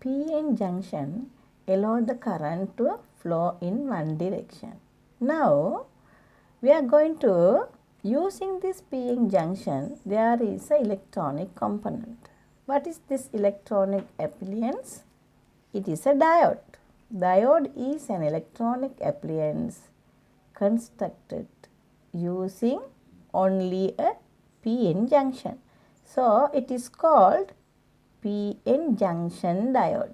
PN junction allow the current to flow in one direction. Now we are going to using this PN junction, there is an electronic component. What is this electronic appliance? It is a diode. Diode is an electronic appliance constructed using only a PN junction. So it is called PN junction diode.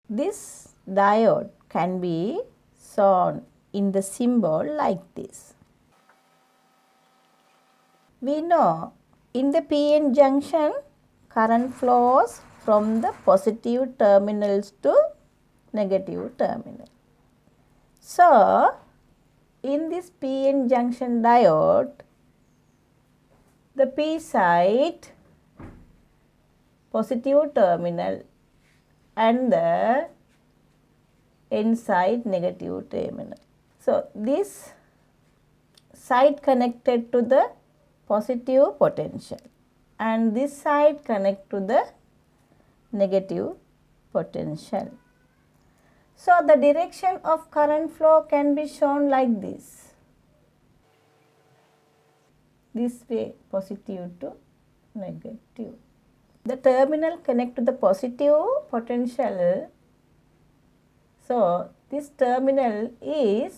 This diode can be shown in the symbol like this. We know in the PN junction, current flows from the positive terminals to negative terminal. So, in this PN junction diode, the P side positive terminal and the N side negative terminal. So, this side connected to the positive potential and this side connect to the negative potential. So, the direction of current flow can be shown like this. This way, positive to negative. The terminal connect to the positive potential. So, this terminal is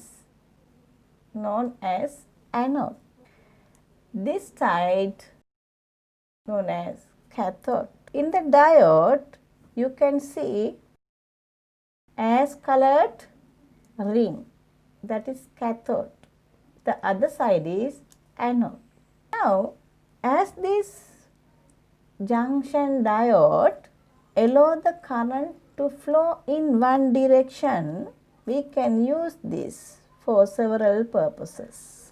known as anode. This side known as cathode. In the diode, you can see as colored ring, that is cathode. The other side is anode. Now, as this junction diode allow the current to flow in one direction, we can use this for several purposes.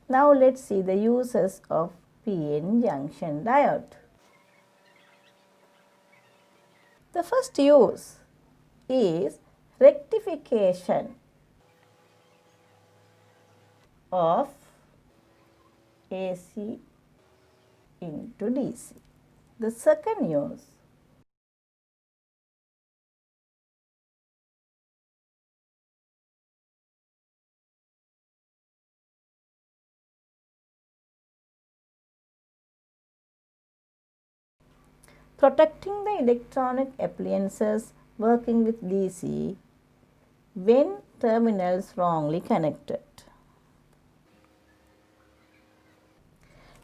Now let's see the uses of PN junction diode. The first use is rectification of AC into DC. The second use protecting the electronic appliances working with DC when terminals wrongly connected.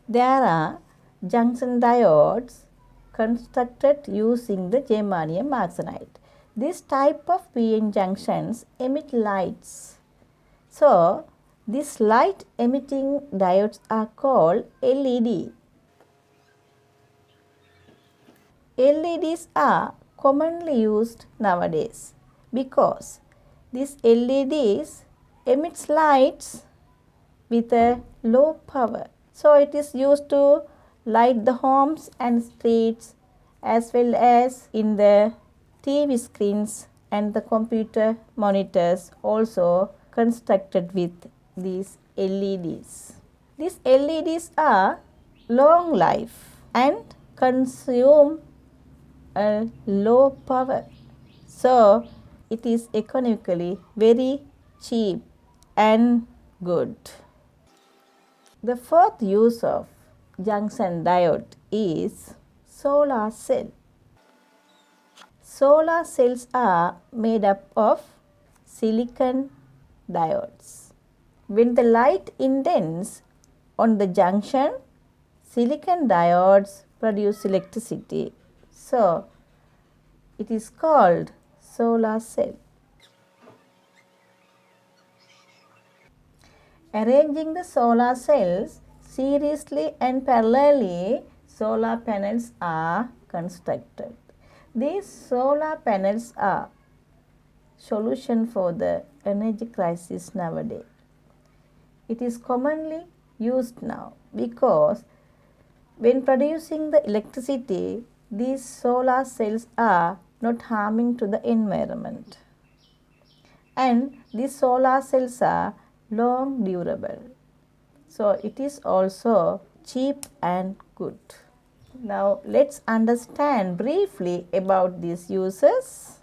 There are junction diodes constructed using the germanium arsenide. This type of PN junctions emit lights. So, these light emitting diodes are called LED. LEDs are commonly used nowadays because these LEDs emits lights with a low power. So, it is used to light the homes and streets as well as in the TV screens and the computer monitors also constructed with these LEDs. These LEDs are long life and consume a low power. So, it is economically very cheap and good. The fourth use of junction diode is solar cell. Solar cells are made up of silicon diodes. When the light intends on the junction, silicon diodes produce electricity. So, it is called solar cell. Arranging the solar cells seriously and parallelly, solar panels are constructed. These solar panels are solution for the energy crisis nowadays. It is commonly used now because when producing the electricity, these solar cells are not harming to the environment. And these solar cells are long durable. So it is also cheap and good. Now let's understand briefly about these uses.